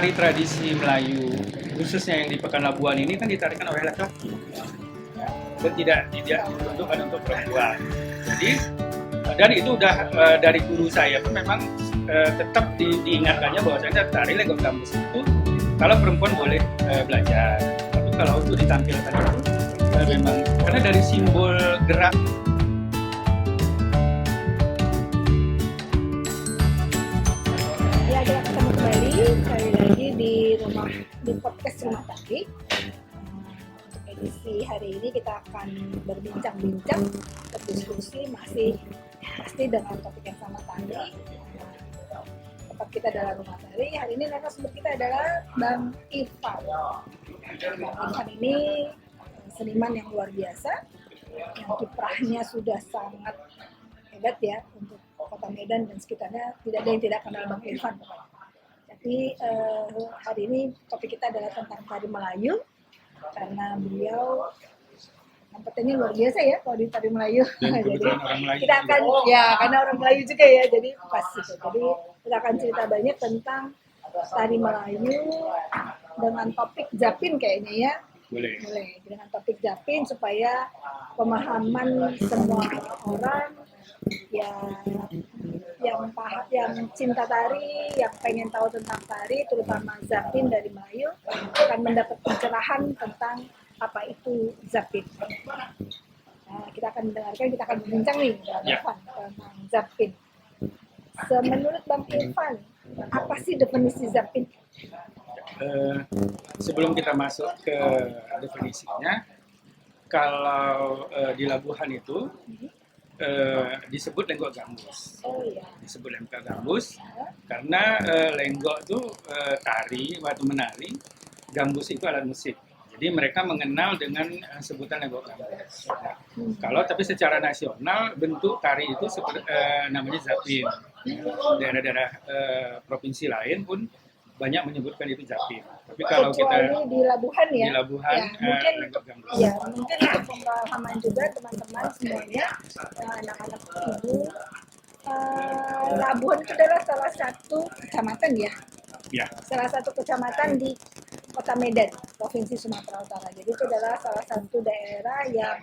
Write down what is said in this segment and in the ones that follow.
Tari tradisi Melayu, khususnya yang di Pekan Labuan ini kan ditarikan oleh laki-laki dan tidak diperuntukkan untuk perempuan. Jadi dan itu udah dari guru saya pun memang tetap diingatkannya bahwasanya tari lenggok gambus itu kalau perempuan boleh belajar, tapi kalau untuk ditampilkan itu memang karena dari simbol gerak. Ya, kita ketemu kembali sekali lagi di podcast Rumah Tari. Untuk edisi hari ini kita akan berbincang-bincang, berdiskusi masih pasti dengan topik yang sama tadi. Tempat kita adalah Rumah Tari. Hari ini narasumber kita adalah Bang Irfan. Bang Irfan ini seniman yang luar biasa, yang kiprahnya sudah sangat hebat ya untuk Kota Medan dan sekitarnya. Tidak ada yang tidak kenal Bang Irfan. Jadi hari ini topik kita adalah tentang tari Melayu, karena beliau kompetennya luar biasa ya kalau di tari Melayu. Jadi kita akan karena orang Melayu juga ya, jadi pas gitu. Jadi kita akan cerita banyak tentang tari Melayu dengan topik Zapin kayaknya ya. Boleh Dengan topik Zapin supaya pemahaman semua orang yang cinta tari, yang pengen tahu tentang tari, terutama Zapin dari Melayu, akan mendapat pencerahan tentang apa itu Zapin. Nah, kita akan mendengarkan, kita akan berbincang nih Bang Irfan tentang Zapin. Menurut Bang Irfan, apa sih definisi Zapin? Sebelum kita masuk ke definisinya, kalau di Labuhan itu disebut lenggok gambus. Disebut lenggok gambus karena lenggok itu tari, waktu menari, gambus itu alat musik. Jadi mereka mengenal dengan sebutan lenggok gambus. Nah, kalau tapi secara nasional bentuk tari itu seperti namanya Zapin. Daerah-daerah provinsi lain pun banyak menyebutkan itu Zapin. Tapi kalau kecuali kita di Labuhan ya, mungkin lenggok gambus. Mungkin untuk pemahaman juga teman-teman semuanya, anak-anak ibu, Labuhan itu adalah salah satu kecamatan ya, salah satu kecamatan di Kota Medan, Provinsi Sumatera Utara. Jadi itu adalah salah satu daerah yang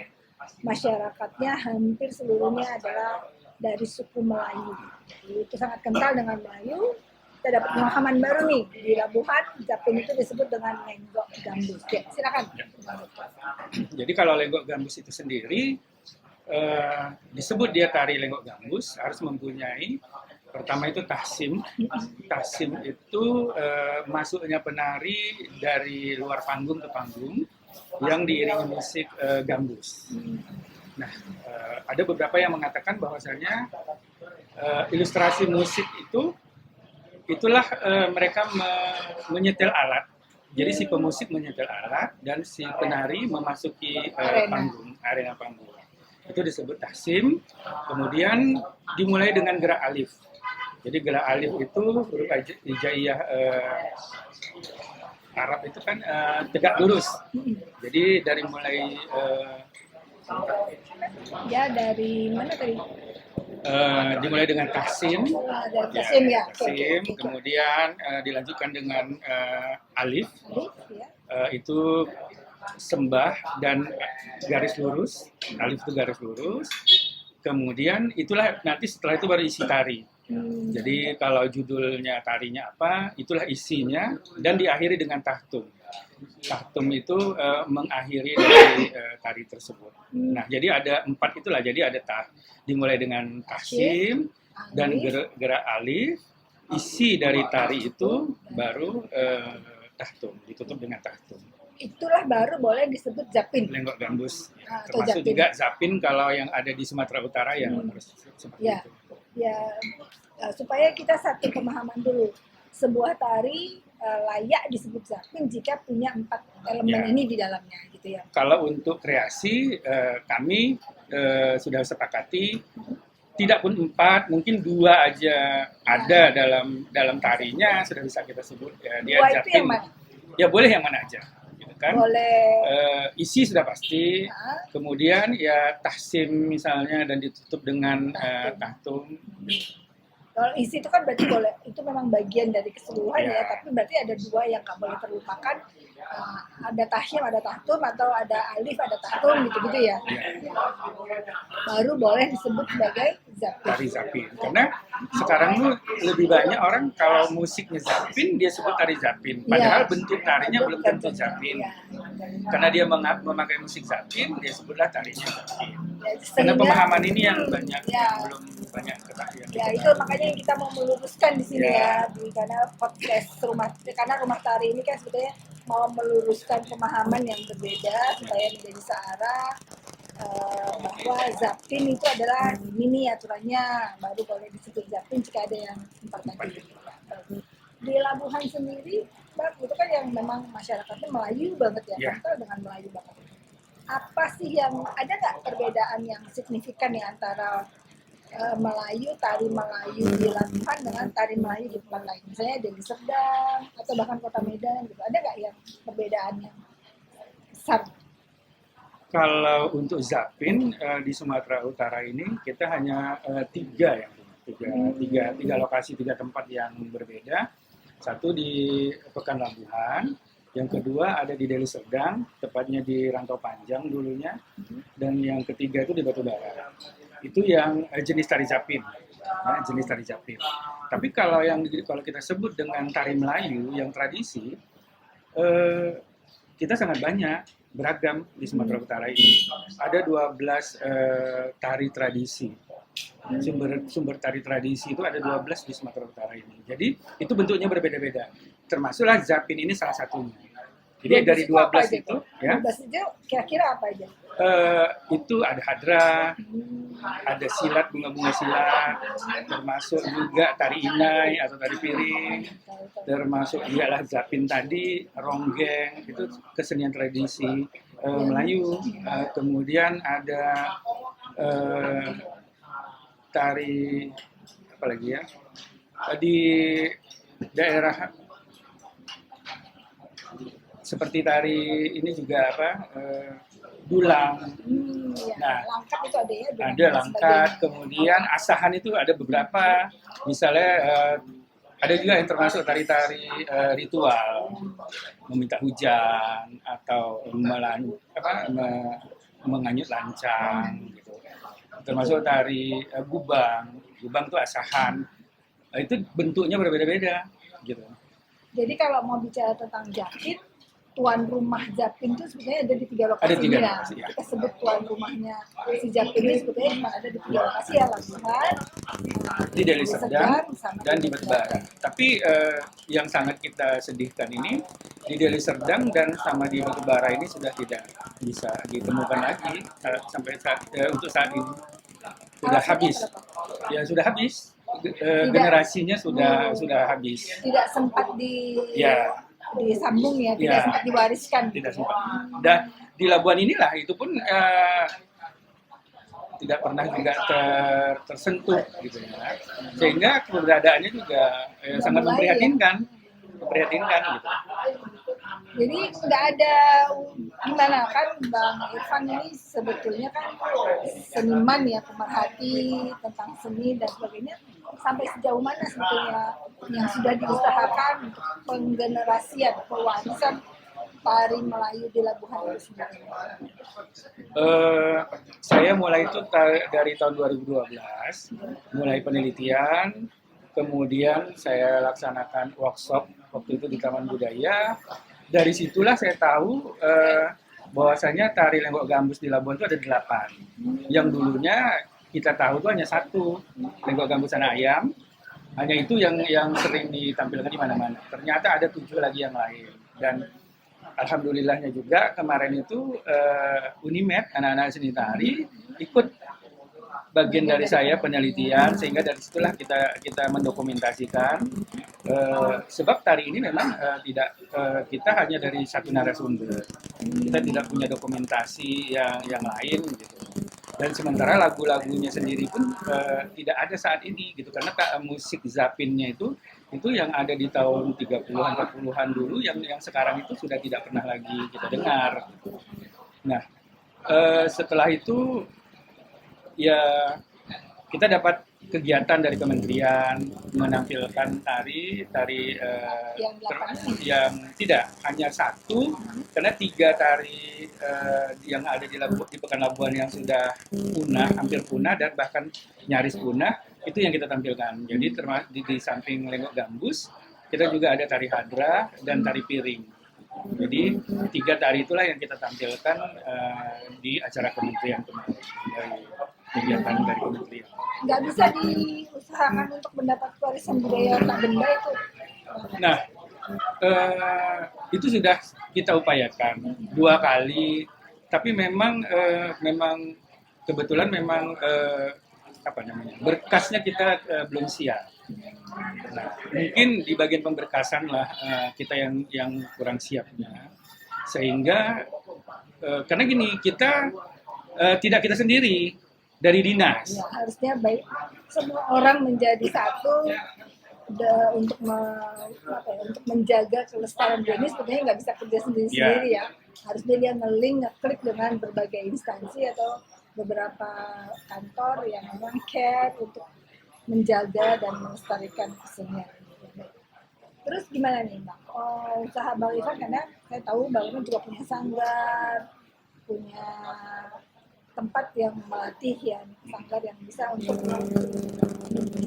masyarakatnya hampir seluruhnya adalah dari suku Melayu. Jadi itu sangat kental dengan Melayu. Kita dapat pemahaman baru nih di Labuhan. Zapin itu disebut dengan lenggok gambus. Ya, silakan. Jadi kalau lenggok gambus itu sendiri disebut dia tari lenggok gambus harus mempunyai pertama itu tahsim. Tahsim itu masuknya penari dari luar panggung ke panggung yang diiringi musik gambus. Nah, ada beberapa yang mengatakan bahwasanya ilustrasi musik itulah mereka menyetel alat. Jadi si pemusik menyetel alat dan si penari memasuki arena panggung. Itu disebut tahsim. Kemudian dimulai dengan gerak alif. Jadi gerak alif itu huruf hijaiyah Arab itu kan tegak lurus. Jadi dari mulai dari mana tadi? Dimulai dengan tahsim, tahsim, kemudian dilanjutkan dengan alif, itu sembah dan garis lurus, alif itu garis lurus, kemudian itulah nanti setelah itu baru isi tari. Jadi kalau judulnya tarinya apa, itulah isinya dan diakhiri dengan tahtum. Tahtum itu mengakhiri dari tari tersebut. Nah, jadi ada 4 itulah. Jadi ada dimulai dengan tahsim dan gerak alif, isi dari tari itu baru tahtum, ditutup dengan tahtum. Itulah baru boleh disebut Zapin. Lenggok gambus. Termasuk juga Zapin kalau yang ada di Sumatera Utara yang harus seperti itu. Supaya kita satu pemahaman dulu. Sebuah tari layak disebut Zapin jika punya 4 elemen ini di dalamnya, gitu ya. Kalau untuk kreasi kami sudah sepakati tidak pun 4, mungkin 2 aja ada dalam tarinya sudah bisa kita sebut dia Zapin. Ya boleh yang mana aja, gitu kan? Boleh. Isi sudah pasti. Kemudian ya tahsim misalnya dan ditutup dengan tahtum. Kalau isi itu kan berarti boleh, itu memang bagian dari keseluruhan Ya. ya, tapi berarti ada dua yang nggak boleh terlupakan. Ada tahyim, ada tahtum, atau ada alif, ada tahtum gitu-gitu ya. Baru boleh disebut sebagai zapin. Tari zapin. Karena sekarang tuh lebih banyak orang kalau musiknya zapin dia sebut tari zapin. Padahal Iya. bentuk tarinya belum tentu zapin. Iya. Karena dia memakai musik zapin, dia sebutlah tarinya zapin. Ya, Karena sehingga- pemahaman ini yang banyak Ya. belum banyak ketahuan. Ya itu makanya yang kita mau meluruskan di sini Ya. karena podcast karena rumah tari ini kan sebetulnya mau meluruskan pemahaman yang berbeda supaya menjadi searah, bahwa zapin itu adalah ini aturannya, baru boleh disebut zapin jika ada yang empat tadi. Di Labuhan sendiri, Bang, itu kan yang memang masyarakatnya Melayu banget ya, Ya. kental dengan Melayu banget. Apa sih yang ada nggak perbedaan yang signifikan ya antara Melayu, tari Melayu di Labuhan dengan tari Melayu di tempat lain, misalnya di Serdang atau bahkan Kota Medan gitu, ada nggak yang perbedaan yang besar? Kalau untuk zapin di Sumatera Utara ini kita hanya tiga lokasi, tiga tempat yang berbeda. Satu di Pekan Labuhan, yang kedua ada di Deli Serdang, tepatnya di Rantau Panjang dulunya, dan yang ketiga itu di Batubara. Itu yang jenis tari zapin, ya, jenis tari zapin. Tapi kalau kita sebut dengan tari Melayu yang tradisi, kita sangat banyak, beragam di Sumatera Utara ini. Ada 12 tari tradisi. Sumber tari tradisi itu ada 12 di Sumatera Utara ini. Jadi itu bentuknya berbeda-beda. Termasuklah zapin ini salah satunya. Jadi dari 12 itu, ya. 12 itu kira-kira apa aja? Itu ada hadrah, ada silat, bunga-bunga silat, termasuk juga tari inai atau tari piring, termasuk ialah zapin tadi, ronggeng, itu kesenian tradisi Melayu. Kemudian ada tari apa lagi ya, di daerah seperti tari ini juga apa, dulang. Ya. Nah, Langkat itu ada ya? ada langkat, kemudian asahan itu ada beberapa, misalnya ada juga yang termasuk tari-tari ritual, meminta hujan atau menganyut lancang gitu. Termasuk tari gubang itu asahan. Itu bentuknya berbeda-beda gitu. Jadi kalau mau bicara tentang zapin, tuan rumah zapin itu sebenarnya ada di 3 lokasi. Ada 3 ya. lokasi, ya. Kita sebut tuan rumahnya si zapin ini sebetulnya cuma ada di 3 lokasi ya, Labuhan, Di Deli Serdang sama dan di Batubara. Tapi yang sangat kita sedihkan ini di Deli Serdang dan sama di Batubara ini sudah tidak bisa ditemukan lagi sampai untuk saat ini. Sudah habis. Ya sudah habis. Generasinya sudah habis. Tidak sempat disambung ya, tidak sempat diwariskan. Tidak sempat. Dan di Labuan inilah itu pun tidak pernah juga tersentuh gitu ya. Sehingga keberadaannya juga sangat memprihatinkan gitu. Jadi nggak ada gimana kan Bang Irfan ini sebetulnya kan seniman ya, pemerhati tentang seni dan sebagainya, sampai sejauh mana sebetulnya yang sudah diusahakan untuk penggenerasian, pewarisan tari Melayu di Labuhan itu sendiri? Saya mulai itu dari tahun 2012, mulai penelitian, kemudian saya laksanakan workshop waktu itu di Taman Budaya. Dari situlah saya tahu bahwasanya tari lenggok gambus di Labuan itu ada 8. Yang dulunya kita tahu itu hanya 1, lenggok gambus anak ayam. Hanya itu yang sering ditampilkan di mana-mana. Ternyata ada 7 lagi yang lain. Dan alhamdulillahnya juga kemarin itu Unimed, anak-anak seni tari, ikut bagian dari saya penelitian, sehingga dari situlah kita mendokumentasikan, sebab tari ini memang kita hanya dari satu narasumber, kita tidak punya dokumentasi yang lain gitu. Dan sementara lagu-lagunya sendiri pun tidak ada saat ini gitu, karena musik zapinnya itu yang ada di tahun 30-an 40-an dulu, yang sekarang itu sudah tidak pernah lagi kita dengar gitu. Nah, setelah itu ya kita dapat kegiatan dari kementerian menampilkan tari yang tidak hanya satu, karena 3 tari yang ada di Pekan Labuan yang sudah punah, hampir punah dan bahkan nyaris punah, itu yang kita tampilkan. Jadi di samping lenggok gambus, kita juga ada tari hadra dan tari piring. Jadi 3 tari itulah yang kita tampilkan di acara kementerian kemarin, dari kegiatan dari kementerian. Nggak bisa diusahakan untuk mendapat warisan budaya tak benda itu? Nah, itu sudah kita upayakan 2 kali, tapi memang kebetulan berkasnya kita belum siap. Nah, mungkin di bagian pemberkasan lah kita yang kurang siapnya, sehingga karena gini, kita tidak kita sendiri dari dinas. Ya, harusnya baik semua orang menjadi satu untuk untuk menjaga kelestarian budaya ini. Sebenarnya nggak bisa kerja sendiri-sendiri ya. Harusnya dia nge-klik dengan berbagai instansi atau beberapa kantor yang memang care untuk menjaga dan melestarikan kesenian. Terus gimana nih Bang? Usaha Bang Ivan, karena saya tahu Bang Ivan juga punya sanggar, punya tempat yang melatih sanggar yang bisa untuk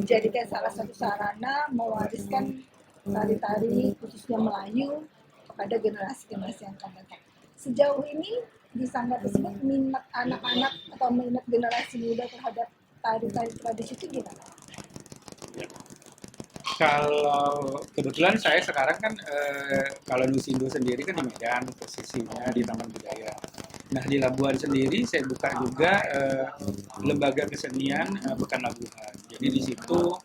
dijadikan salah satu sarana mewariskan tari-tari khususnya Melayu kepada generasi-generasi yang akan datang. Sejauh ini di sanggar tersebut minat anak-anak atau minat generasi muda terhadap tari-tari tradisi itu gimana? Kalau kebetulan saya sekarang kan kalau Nusindo sendiri kan di Medan, posisinya di Taman Budaya. Nah, di Labuan sendiri saya buka juga lembaga kesenian Pekan Labuhan. Jadi di situ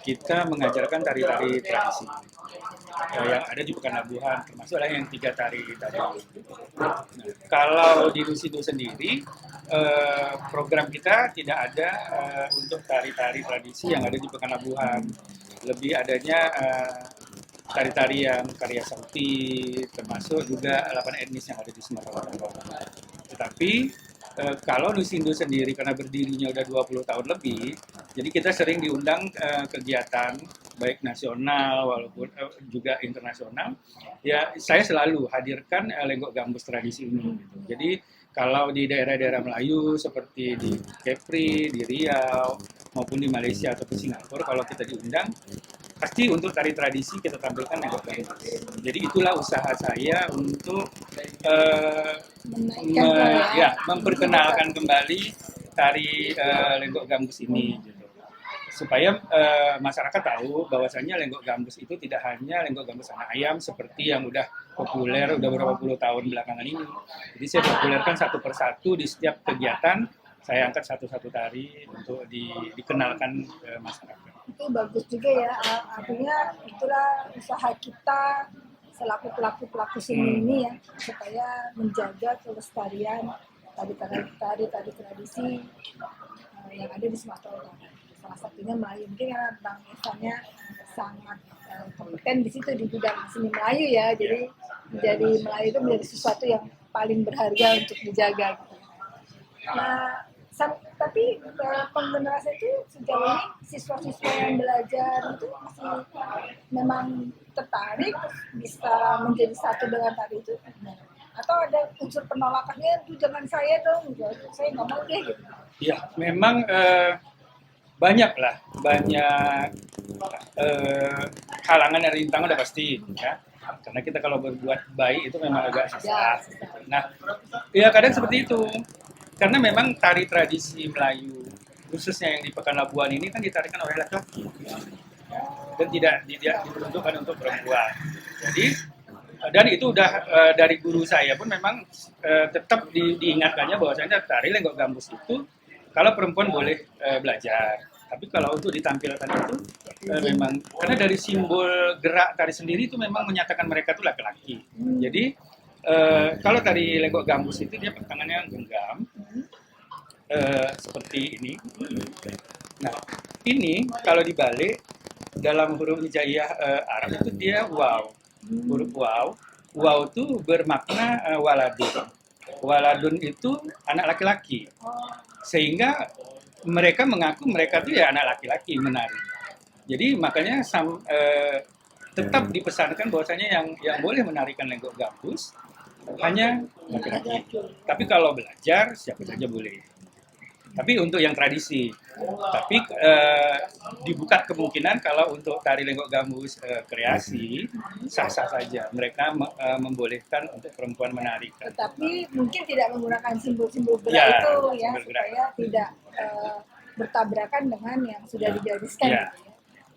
kita mengajarkan tari-tari tradisi yang ada di Pekan Labuhan, termasuklah yang 3 tari tadi. Nah, kalau di Nusindo sendiri program kita tidak ada untuk tari-tari tradisi yang ada di Pekan Labuhan. Lebih adanya tari-tari yang karya sakti, termasuk juga 8 etnis yang ada di Sumatera Utara. Tetapi kalau Nusindo sendiri karena berdirinya udah 20 tahun lebih, jadi kita sering diundang kegiatan baik nasional walaupun juga internasional. Ya, saya selalu hadirkan lenggok gambus tradisi ini. Gitu. Jadi kalau di daerah-daerah Melayu seperti di Kepri, di Riau, maupun di Malaysia atau di Singapura, kalau kita diundang, pasti untuk tari tradisi kita tampilkan lenggok gambus. Jadi itulah usaha saya untuk memperkenalkan kembali tari lenggok gambus ini. Gitu. Supaya masyarakat tahu bahwasannya lenggok gambus itu tidak hanya lenggok gambus anak ayam seperti yang udah populer udah beberapa puluh tahun belakangan ini. Jadi saya populerkan satu persatu di setiap kegiatan, saya angkat satu-satu tari untuk dikenalkan ke masyarakat. Itu bagus juga ya, artinya itulah usaha kita selaku pelaku seni ini ya, supaya menjaga kelestarian tari tradisi yang ada di Sumatera Utara. Salah satunya Melayu, mungkin karena Bang Ivannya sangat kompeten di situ di bidang seni Melayu ya, jadi Melayu itu menjadi sesuatu yang paling berharga untuk dijaga gitu. Nah, tapi penggenerasi itu sejauh ini siswa-siswa yang belajar itu masih memang tertarik bisa menjadi satu dengan tari itu, atau ada unsur penolakannya, itu jangan saya dong, saya nggak mau deh gitu. Ya, memang banyak halangan dan rintangan udah pasti ya, karena kita kalau berbuat baik itu memang agak susah. Nah, ya kadang seperti itu, karena memang tari tradisi Melayu khususnya yang di Pekan Labuan ini kan ditarikan oleh laki-laki dan tidak diperuntukkan untuk perempuan. Jadi dan itu udah dari guru saya pun memang tetap diingatkannya bahwasanya tari lenggok gambus itu kalau perempuan boleh belajar, tapi kalau untuk ditampilkan itu memang karena dari simbol gerak tari sendiri itu memang menyatakan mereka itu laki-laki. Jadi kalau tari lenggok gambus itu dia tangannya genggam seperti ini. Nah, ini kalau dibalik dalam huruf hijaiyah Arab itu dia waw, huruf waw. Waw itu bermakna waladun. Waladun itu anak laki-laki. Sehingga mereka mengaku mereka tuh ya anak laki-laki menari. Jadi makanya tetap dipesankan bahwasanya yang boleh menarikan lenggok gambus hanya laki-laki. Tapi kalau belajar siapa saja boleh. Tapi untuk yang tradisi. Tapi dibuka kemungkinan kalau untuk tari lenggok gambus kreasi sah-sah saja. Mereka membolehkan untuk perempuan menarikan. Tetapi mungkin tidak menggunakan simbol-simbol gerak Ya, itu ya, simbol gerak. supaya tidak bertabrakan dengan yang sudah digariskan. Ya. Gitu ya.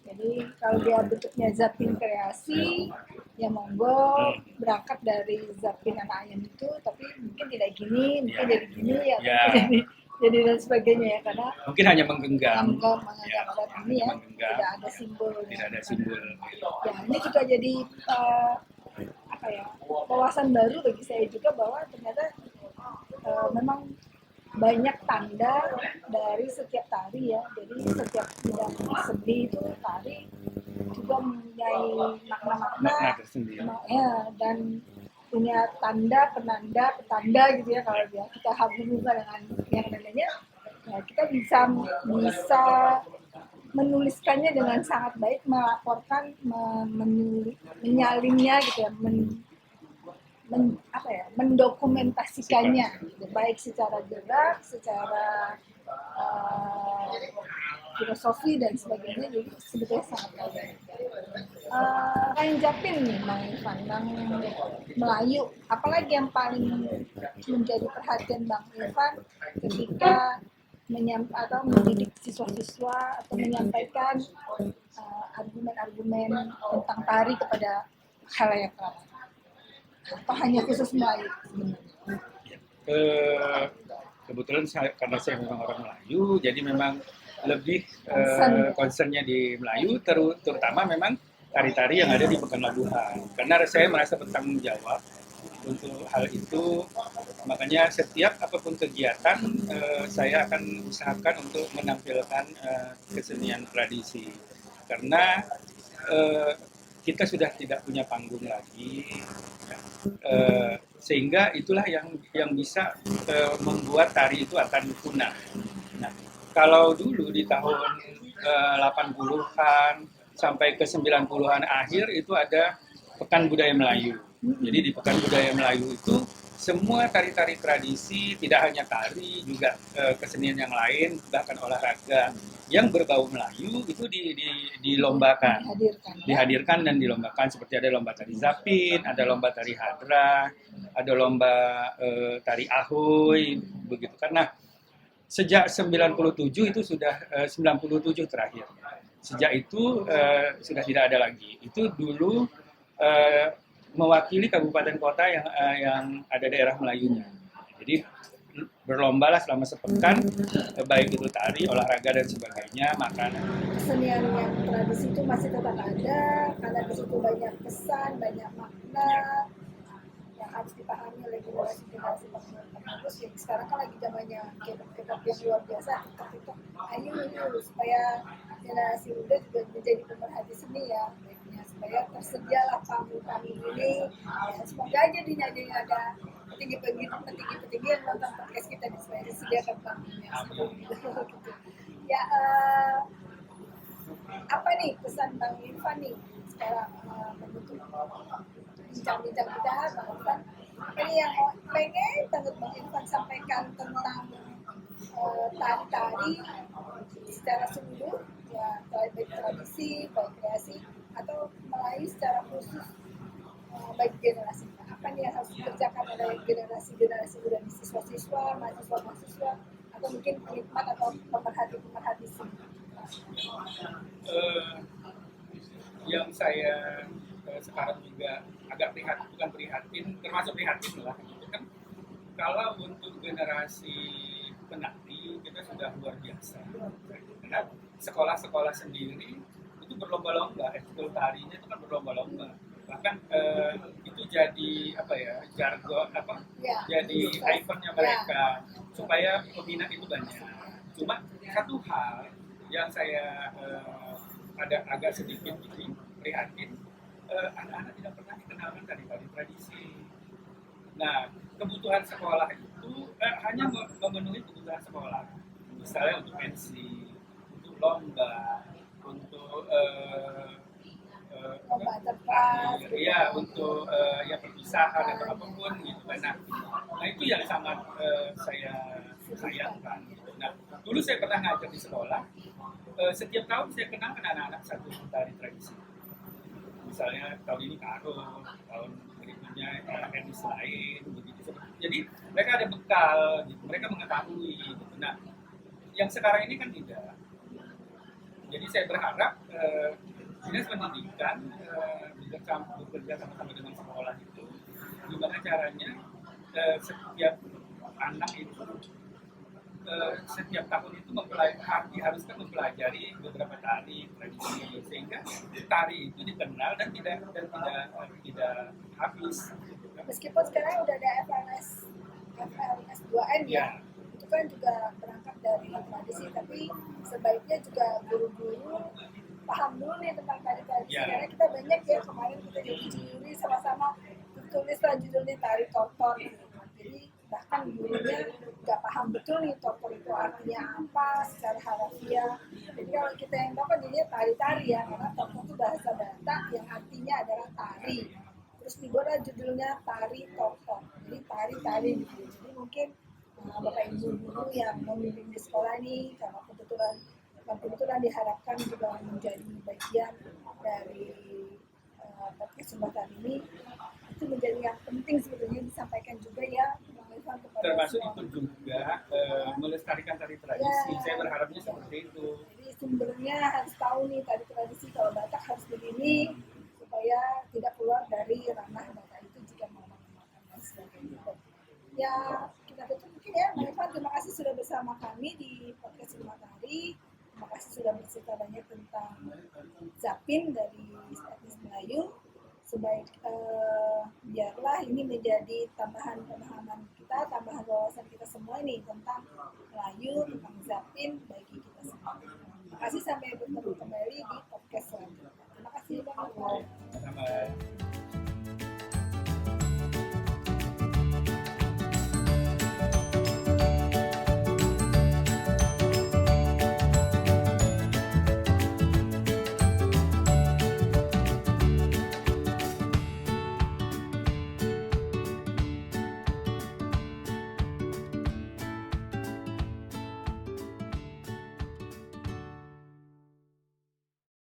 Jadi kalau dia bentuknya zapin kreasi, ya monggo berangkat dari zapin anak ayam itu, tapi mungkin tidak gini, mungkin jadi gini ya, jadi dan sebagainya ya, karena mungkin hanya menggenggam alat ini ya, tidak ada simbol. Tidak ada simbol. Ya, ini juga jadi apa ya, wawasan baru bagi saya juga bahwa ternyata memang banyak tanda dari setiap tari ya. Jadi setiap bidang seni itu tari juga mempunyai makna-makna tersendiri. Ya, dan punya tanda, penanda, petanda gitu ya. Kalau dia kita hubungkan dengan yang namanya, ya kita bisa menuliskannya dengan sangat baik, melaporkan, menyalinnya gitu ya, mendokumentasikannya gitu, baik secara gerak, secara filosofi dan sebagainya. Jadi sebetulnya sangat baik. Kain japin nih Bang Irfan, Bang Melayu, apalagi yang paling menjadi perhatian Bang Irfan ketika mendidik siswa-siswa atau menyampaikan argumen-argumen tentang tari kepada khalayak ramai? Atau hanya khusus Melayu sebenarnya? Kebetulan karena saya memang orang Melayu, jadi memang lebih concernnya di Melayu, terutama memang tari-tari yang ada di Pekan Labuhan. Karena saya merasa bertanggung jawab untuk hal itu, makanya setiap apapun kegiatan saya akan usahakan untuk menampilkan kesenian tradisi. Karena kita sudah tidak punya panggung lagi. Sehingga itulah yang bisa membuat tari itu akan punah. Nah, kalau dulu di tahun 80-an sampai ke 90-an akhir itu ada Pekan Budaya Melayu. Jadi di Pekan Budaya Melayu itu semua tari-tari tradisi, tidak hanya tari, juga kesenian yang lain, bahkan olahraga yang berbau Melayu itu dilombakan, dihadirkan dan dilombakan. Seperti ada lomba tari zapin, ada lomba tari hadra, ada lomba tari ahoy, begitu. Karena sejak 97 itu sudah 97 terakhir. Sejak itu sudah tidak ada lagi. Itu dulu mewakili kabupaten kota yang ada daerah Melayunya. Jadi berlombalah selama sepekan, baik itu tari, olahraga dan sebagainya, makanan. Kesenian yang tradisi itu masih tetap ada, karena di situ banyak pesan, banyak makna yang harus dipahami oleh generasi penerus. Jadi sekarang kan lagi zamannya K-pop yang luar biasa, TikTok. Ayo supaya generasi muda juga menjadi pemerhati seni ya, supaya tersedialah panggung-panggung ini. Ya, semoga aja di Nyadeng ada petinggi-petinggi yang nonton podcast kita di supaya disediakan panggungnya. Gitu. Ya, apa nih pesan Bang Irfan nih sekarang menutup bincang-bincang kita, Bang Irfan? Apa nih yang pengen banget Bang Irfan sampaikan tentang tari-tari secara sungguh, ya baik tradisi, baik kreasi, atau Melayu secara khusus bagi generasi? Apa nih yang harus dikerjakan oleh generasi muda, siswa-siswa, mahasiswa-mahasiswa, atau mungkin penikmat atau pemerhati seni? Yang saya sekarang juga agak prihatin, termasuk prihatin lah, itu kan kalau untuk generasi penari kita sudah luar biasa. Karena sekolah-sekolah sendiri itu berlomba-lomba, ekskul tarinya itu kan berlomba-lomba. Bahkan itu jadi apa ya, jargon apa? Ya, jadi ikonnya mereka supaya peminat itu banyak. Cuma satu hal yang saya agak sedikit prihatin, anak-anak tidak pernah dikenalkan dari tradisi. Nah, kebutuhan sekolah itu hanya memenuhi kebutuhan sekolah. misalnya untuk pensi, untuk lomba, untuk lomba terpas gitu. iya, untuk ya perpisahan atau apapun gitu kan. Nah itu yang sangat saya sayangkan. Gitu. Nah dulu saya pernah ngajar di sekolah, setiap tahun saya kenalkan anak-anak satu tari tradisi. Misalnya tahun ini karo, tahun berikutnya etnis lain, begitu. Jadi mereka ada bekal, gitu. Mereka mengetahui. Gitu. Nah yang sekarang ini kan tidak. Jadi saya berharap dinas pendidikan bekerja sama-sama dengan sekolah itu, gimana caranya setiap anak itu setiap tahun itu diharuskan mempelajari beberapa tari tradisi sehingga tari itu dikenal dan tidak habis. Meskipun sekarang udah ada FLS 2N ya, itu kan juga berangkat dari tradisi, tapi sebaiknya juga guru-guru paham dulu nih tentang tari-tradisi, karena kita banyak ya kemarin kita jadi juri sama-sama tulislah judulnya tari tortor gitu. Jadi bahkan gurunya nggak paham betul nih tortor itu artinya apa secara harafiah. Jadi kalau kita yang dapat jadinya tari-tari ya, karena tortor itu bahasa Batak yang artinya adalah tari. Terus dibuatlah judulnya tari tortor, jadi tari-tari gitu. Jadi mungkin bapak ibu guru yang memimpin di sekolah ini, karena kebetulan diharapkan juga menjadi bagian dari podcast Sumbatan ini, itu menjadi yang penting sebetulnya disampaikan juga ya kepada termasuk itu juga melestarikan tari tradisi. Saya berharapnya seperti itu. Jadi sumbernya harus tahu nih tari tradisi, kalau Batak harus begini supaya tidak keluar dari ranah Batak itu jika mau menggunakan dan sebagainya. Ya kita tutup mungkin ya, Mbak Irfan, terima kasih sudah bersama kami di podcast Rumah Tari. Terima kasih sudah bercerita banyak tentang Zapin dari etnis Melayu. Biarlah ini menjadi tambahan pemahaman kita, tambahan wawasan kita semua ini tentang Melayu, tentang Zapin bagi kita semua. Terima kasih, sampai bertemu kembali di